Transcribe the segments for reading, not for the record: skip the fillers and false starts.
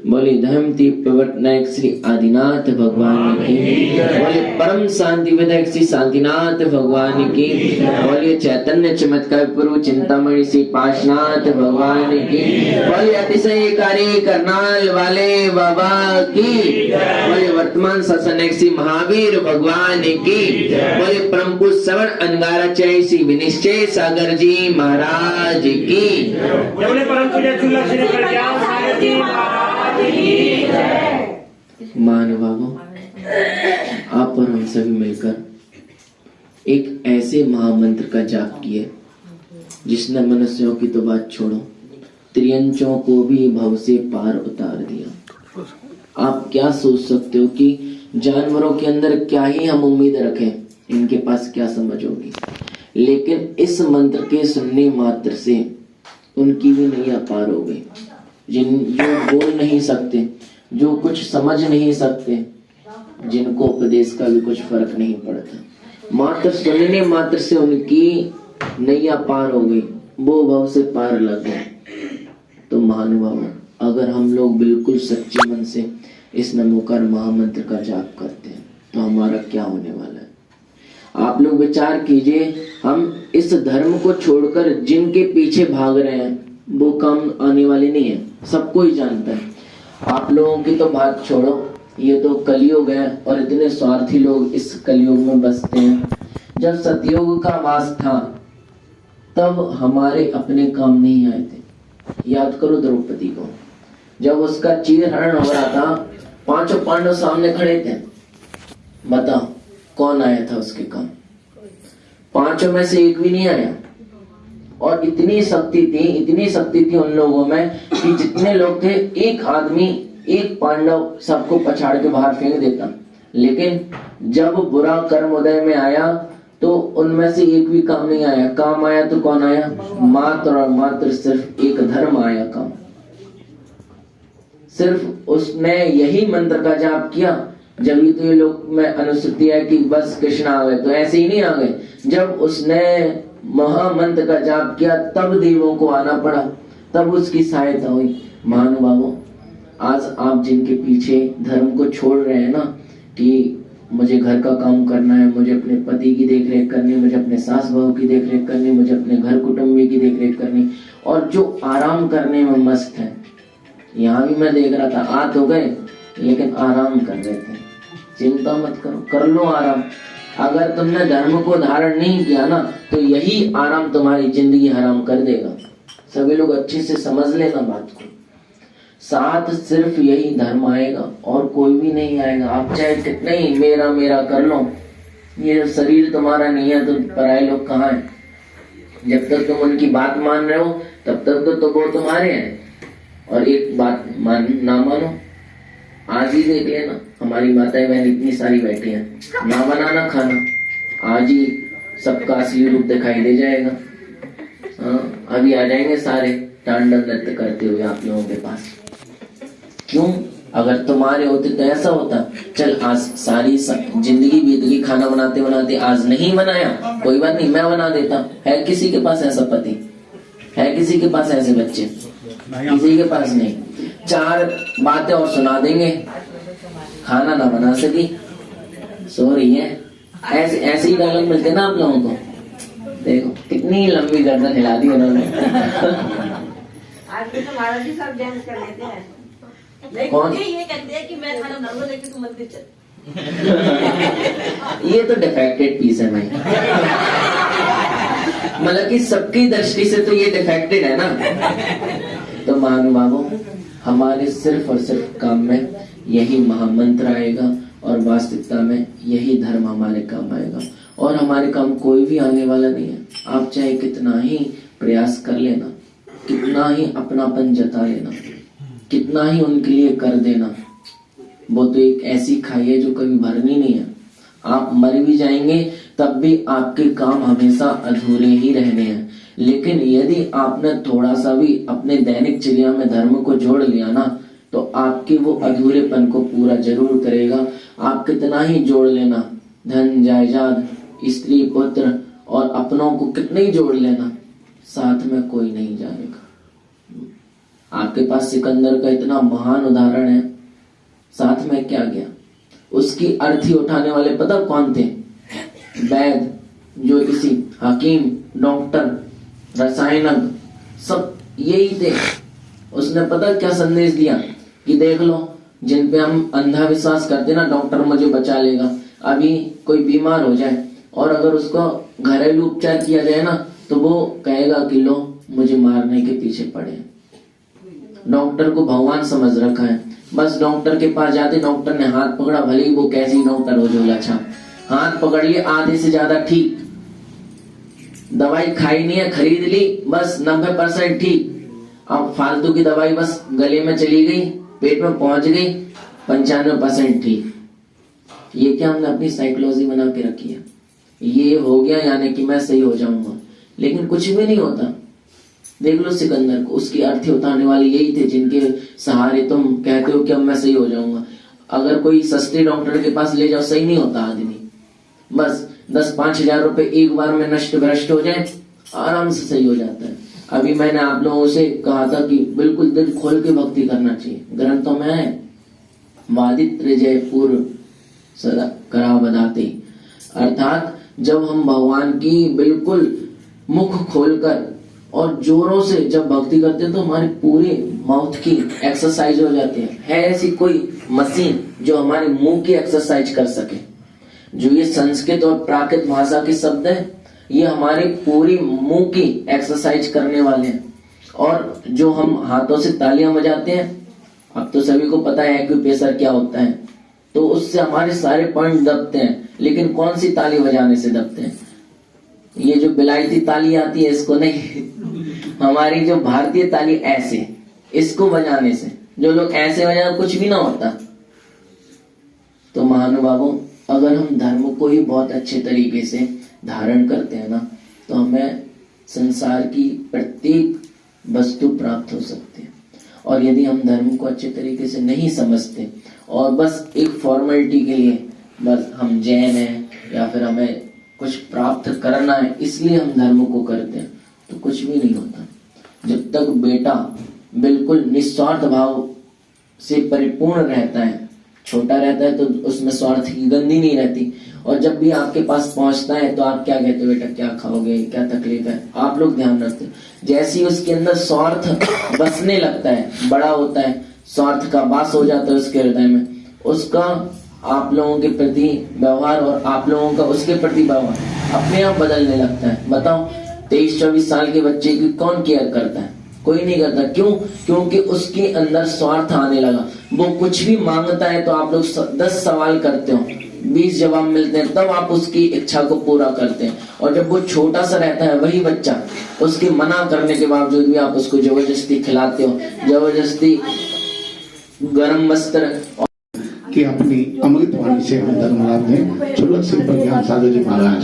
बोले धर्मती प्रवर्तनायक श्री आदिनाथ भगवान की, बोले परम शांति विधायक श्री शांतिनाथ भगवान की, बोले चैतन्य चमत्कार प्रभु चिंतामणि श्री पाशनाथ भगवान की, बोले अतिशय कार्य करनाल वाले बाबा की, बोले वर्तमान शासनक श्री महावीर भगवान की, बोले परम पुरुष श्रवण अंगाराचार्य श्री विनिश्चय सागर जी महाराज की, बोले परम पूज्य चुल्ला श्री प्रज्ञान सागर जी महाराज की जय। महानुभावों, आप और हम सभी मिलकर एक ऐसे महामंत्र का जाप किए जिसने मनुष्यों की तो बात छोड़ो, त्रियंचों को भी भव से पार उतार दिया। आप क्या सोच सकते हो कि जानवरों के अंदर क्या ही हम उम्मीद रखें, इनके पास क्या समझ होगी, लेकिन इस मंत्र के सुनने मात्र से उनकी भी नैया पार हो गई। जो बोल नहीं सकते, जो कुछ समझ नहीं सकते, जिनको उपदेश का भी कुछ फर्क नहीं पड़ता, मात्र सुनने मात्र से उनकी नैया पार हो गई, वो भव से पार लग गए। तो महानुभाव, अगर हम लोग बिल्कुल सच्चे मन से इस नमोकार महामंत्र का जाप करते हैं तो हमारा क्या होने वाला है। आप लोग विचार कीजिए, हम इस धर्म को छोड़कर जिनके पीछे भाग रहे हैं वो काम आने वाले नहीं है, सबको ही जानता है। आप लोगों की तो बात छोड़ो, ये तो कलयुग है और इतने स्वार्थी लोग इस कलयुग में बसते हैं। जब सतयुग का वास था तब हमारे अपने काम नहीं आए थे। याद करो द्रौपदी को, जब उसका चीरहरण हो रहा था, पांचों पांडव सामने खड़े थे, बताओ कौन आया था उसके काम? पांचों में से एक भी नहीं आया। और इतनी शक्ति थी उन लोगों में कि जितने लोग थे, एक आदमी, एक पांडव सबको पछाड़ के बाहर फेंक देता। लेकिन जब बुरा कर्म उदय में आया तो उनमें से एक भी काम नहीं आया। काम आया तो कौन आया? मात्र और मात्र सिर्फ एक धर्म आया काम। सिर्फ उसने यही मंत्र का जाप किया। जब ही तो ये लोग में अनुश्रुति है कि बस कृष्ण आ गए, तो ऐसे ही नहीं आ गए। जब उसने महामंत्र का जाप किया तब देवों को आना पड़ा, तब उसकी सहायता हुई। महानुभावों, आज आप जिनके पीछे धर्म को छोड़ रहे हैं ना, कि मुझे घर का काम करना है, मुझे अपने पति की देखरेख करनी, मुझे अपने सास बहू की देखरेख करनी, मुझे अपने घर कुटुंबी की देखरेख करनी, और जो आराम करने में मस्त है। यहाँ भी मैं देख रहा था, आ तो गए लेकिन आराम कर रहे थे। चिंता मत करो, कर लो आराम। अगर तुमने धर्म को धारण नहीं किया ना तो यही आराम तुम्हारी जिंदगी हराम कर देगा। सभी लोग अच्छे से समझ लेना बात को। साथ सिर्फ यही धर्म आएगा और कोई भी नहीं आएगा। आप चाहे कितने ही मेरा मेरा कर लो, ये शरीर तुम्हारा नहीं है तो पराये लोग कहाँ है? जब तक तुम उनकी बात मान रहे हो तब तक तो वो तुम्हारे हैं। और एक बात ना मानो, आज ही देख लेना, हमारी माताएं बहन इतनी सारी बैठी हैं, ना बनाना खाना, आज ही सबका असली रूप दिखाई दे जाएगा। अभी आ जाएंगे सारे तांडव नृत्य करते हुए आप लोगों के पास। क्यों? अगर तुम्हारे होते तो ऐसा होता, चल आज सारी जिंदगी बीत गई खाना बनाते बनाते, आज नहीं बनाया, कोई बात नहीं, मैं बना देता। है किसी के पास ऐसा पति? है किसी के पास ऐसे बच्चे? किसी के पास नहीं। चार बातें और सुना देंगे, खाना ना बना सकी, सो रही है। ऐसे ही डायलॉग मिलते ना आप लोगों को। देखो कितनी लंबी गर्दन हिला दी उन्होंने। आज तो महाराज जी सब डांस कर लेते हैं। कौन? ये कहते हैं कि मैं खाना बनाऊंगा लेकिन तू मंदिर चल। ये तो डिफेक्टेड पीस है भाई। मतलब कि सबकी दृष्टि से तो ये डिफेक्टेड है ना। तो महानुभावों, हमारे सिर्फ और सिर्फ काम में यही महामंत्र आएगा और वास्तविकता में यही धर्म हमारे काम आएगा, और हमारे काम कोई भी आने वाला नहीं है। आप चाहे कितना ही प्रयास कर लेना, कितना ही अपनापन जता लेना, कितना ही उनके लिए कर देना, वो तो एक ऐसी खाई है जो कभी भरनी नहीं है। आप मर भी जाएंगे तब भी आपके काम हमेशा अधूरे ही रहने हैं। लेकिन यदि आपने थोड़ा सा भी अपने दैनिक चर्या में धर्म को जोड़ लिया ना, तो आपके वो अधूरेपन को पूरा जरूर करेगा। आप कितना ही जोड़ लेना, धन जायदाद, स्त्री पुत्र और अपनों को कितने ही जोड़ लेना, साथ में कोई नहीं जाएगा। आपके पास सिकंदर का इतना महान उदाहरण है, साथ में क्या गया? उसकी अर्थी उठाने वाले पता कौन थे? वैद, ज्योतिषी, हकीम, डॉक्टर, रसायनज्ञ, सब यही थे। उसने पता क्या संदेश दिया कि देख लो, जिन पे हम अंधविश्वास करते ना, डॉक्टर मुझे बचा लेगा, अभी कोई बीमार हो जाए और अगर उसको घरेलू उपचार किया जाए ना, तो वो कहेगा कि लो मुझे मारने के पीछे पड़े। डॉक्टर को भगवान समझ रखा है, बस डॉक्टर के पास जाते, डॉक्टर ने हाथ पकड़ा, भले ही वो कैसी डॉक्टर हो, झोला छाप, हाथ पकड़ लिए, आधे से ज्यादा ठीक, दवाई खाई नहीं है, खरीद ली, बस 90% ठीक। अब फालतू की दवाई बस गले में चली गई, पेट में पहुंच गई, 95% ठीक। ये क्या हमने अपनी साइकोलॉजी बना के रखी है, ये हो गया यानी कि मैं सही हो जाऊंगा, लेकिन कुछ भी नहीं होता। देख लो सिकंदर को, उसकी अर्थी उतारने वाले यही थे जिनके सहारे तुम कहते हो कि अब मैं सही हो जाऊंगा। अगर कोई सस्ते डॉक्टर के पास ले जाओ, सही नहीं होता आदमी, बस 10-5 हजार रुपए एक बार में नष्ट भ्रष्ट हो जाए, आराम से सही हो जाता है। अभी मैंने आप लोगों से कहा था कि बिल्कुल दिल खोल के भक्ति करना चाहिए, ग्रंथों में है, वादित्र जय पूर्व सदा करा बदाते, अर्थात जब हम भगवान की बिल्कुल मुख खोलकर और जोरों से जब भक्ति करते हैं तो हमारी पूरे माउथ की एक्सरसाइज हो जाती है ऐसी कोई मशीन जो हमारे मुंह की एक्सरसाइज कर सके। जो ये संस्कृत और प्राकृत भाषा के शब्द है, ये हमारे पूरी मुंह की एक्सरसाइज करने वाले हैं। और जो हम हाथों से तालियां बजाते हैं, अब तो सभी को पता है एक्यूप्रेशर क्या होता है, तो उससे हमारे सारे पॉइंट दबते हैं। लेकिन कौन सी ताली बजाने से दबते हैं? ये जो बिलायती ताली आती है इसको नहीं, हमारी जो भारतीय ताली ऐसे, इसको बजाने से, जो लोग ऐसे बजाए कुछ भी ना होता। तो महानुभावों, अगर हम धर्म को ही बहुत अच्छे तरीके से धारण करते हैं ना, तो हमें संसार की प्रत्येक वस्तु प्राप्त हो सकती है। और यदि हम धर्म को अच्छे तरीके से नहीं समझते और बस एक फॉर्मेलिटी के लिए, बस हम जैन हैं या फिर हमें कुछ प्राप्त करना है इसलिए हम धर्म को करते हैं, तो कुछ भी नहीं होता। जब तक बेटा बिल्कुल निस्वार्थ भाव से परिपूर्ण रहता है, छोटा रहता है, तो उसमें स्वार्थ की गंदी नहीं रहती। और जब भी आपके पास पहुंचता है तो आप क्या कहते हो, बेटा क्या खाओगे, क्या तकलीफ है, आप लोग ध्यान रखते हो। जैसे ही उसके अंदर स्वार्थ बसने लगता है, बड़ा होता है, स्वार्थ का वास हो जाता है उसके हृदय में, उसका आप लोगों के प्रति व्यवहार और आप लोगों का उसके प्रति व्यवहार अपने आप बदलने लगता है। बताओ, 23-24 साल के बच्चे की कौन केयर करता है? कोई नहीं करता। क्यों? क्योंकि उसके अंदर स्वार्थ आने लगा। वो कुछ भी मांगता है तो आप लोग 10 सवाल करते हो, 20 जवाब मिलते हैं, तब आप उसकी इच्छा को पूरा करते हैं। और जब वो छोटा सा रहता है, वही बच्चा, उसके मना करने के बावजूद भी आप उसको जबरदस्ती खिलाते हो, जबरदस्ती गर्म वस्त्र कि अपनी अमृत वाणी से हम धर्मलाभ दें। चुलक सिंह प्रज्ञान सागर जी महाराज।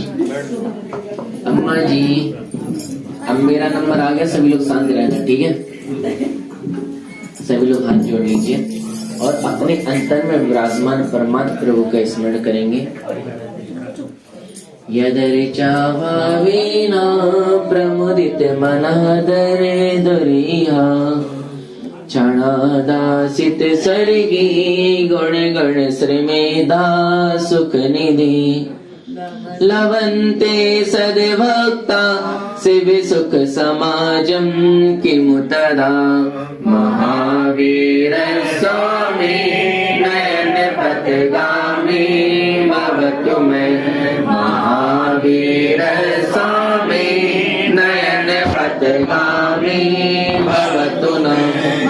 अम्मा जी, अब मेरा नंबर आ गया, सभी लोग शांत रहना, ठीक है? सभी लोग हाथ जोड़ लीजिए और अपने अंतर में विराजमान परमात्मा प्रभु का स्मरण करेंगे। यदरिचा भावेना प्रमुदित मनादर दुरिहा, क्षणादासित सर्गी गुण गण श्रीमेधा सुख निधि, लवन्ते सद्भक्ता शिव सुख समाजम किमुतदा, महावीर स्वामी नयन पथगामी भवतु मे, महावीर स्वामी नयन पथगामी भवतु न।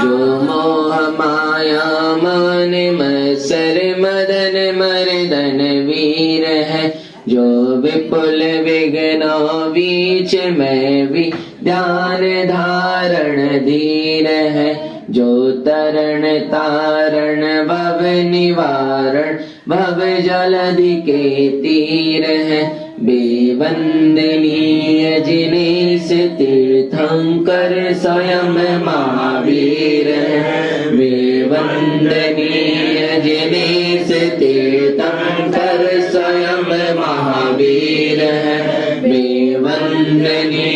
जो मोह माया मान मत्सर मदन मर्दन वीर है, जो विपुल विघ्नों बीच में भी ध्यान धारण धीर है, जो तरण तारण भव निवारण भव जलधि के तीर है, बेवंदनीय जिनेश तीर्थंकर स्वयं महावीर है, बेवंदनीय जिनेश तीर्थंकर स्वयं महावीर है, बेवंदनीय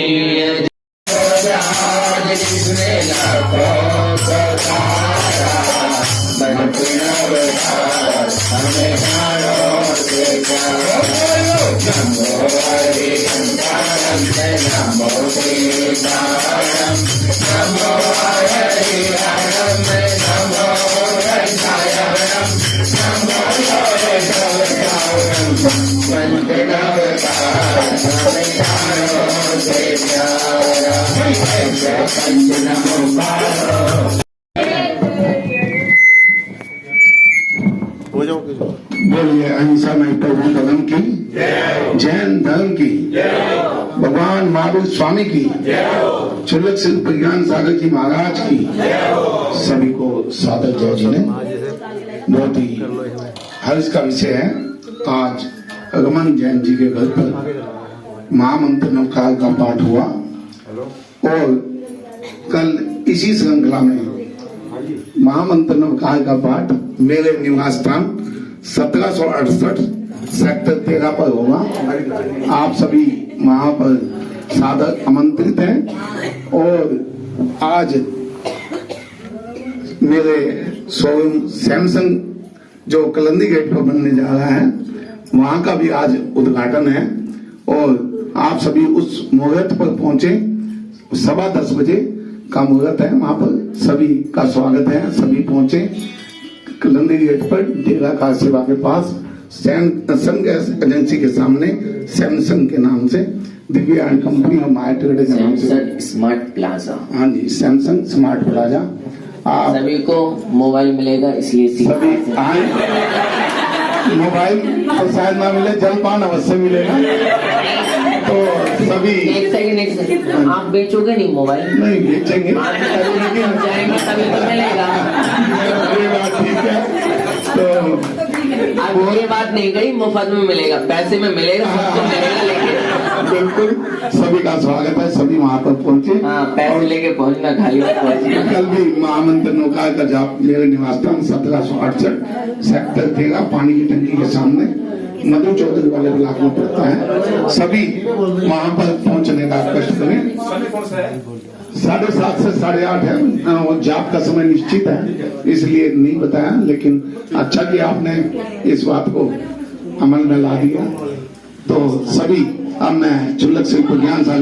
बोलिए अहिंसा में प्रभु धर्म की, जैन धर्म की, भगवान महावीर स्वामी की, चुल्लक सिद्ध प्रज्ञान सागर जी महाराज की, सभी को सादर जय जी ने। बहुत ही हर्ष का विषय है। आज रमन जैन जी के घर पर महामंत्र नवकाल का पाठ हुआ और कल इसी श्रृंखला में महामंत्र नवकाल का पाठ मेरे निवास स्थान 1768 सेक्टर 13 पर होगा। आप सभी वहां पर सादर आमंत्रित हैं। और आज मेरे शोरूम सैमसंग जो कलंदी गेट पर बनने जा रहा है, वहां का भी आज उद्घाटन है और आप सभी उस मुहूर्त पर पहुंचे। 10:15 बजे का मुहूर्त है, वहां पर सभी का स्वागत है। सभी पहुंचे कलंदी गेट पर डेरा कार सेवा के पास सैमसंग एजेंसी के सामने सैमसंग के नाम से दिव्यांग कंपनी और माया ट्रेड के नाम से स्मार्ट प्लाजा। हाँ जी, सैमसंग स्मार्ट प्लाजा। आप सभी को मोबाइल मिलेगा, इसलिए सभी आए। मोबाइल तो शायद ना मिले, जलपान अवश्य मिलेगा। तो सभी एक सेकंड आप बेचोगे नहीं मोबाइल? नहीं बेचेंगे, जाएंगे तभी तो मिलेगा। ये बात ठीक है। तो अब ये बात नहीं कही मुफ्त में मिलेगा, पैसे में मिलेगा, सबको मिलेगा। लेकिन बिल्कुल सभी का स्वागत है। सभी वहाँ पर पहुंचे। हाँ, पैसे लेके पहुंचना, खाली पहुंचना। कल भी महामंत्र नौका का जाप मेरे निवास स्थान 1768 सेक्टर 13 पानी की टंकी के सामने मधु चौधरी वाले ब्लॉक में पड़ता है। सभी वहाँ पर पहुंचने का कष्ट करें। 7:30 से 8:30 है और जाप का समय निश्चित है, इसलिए नहीं बताया। लेकिन अच्छा कि आपने इस बात को अमल में ला दिया। तो सभी अब मैं चुल्लक सिद्ध प्रज्ञान सागर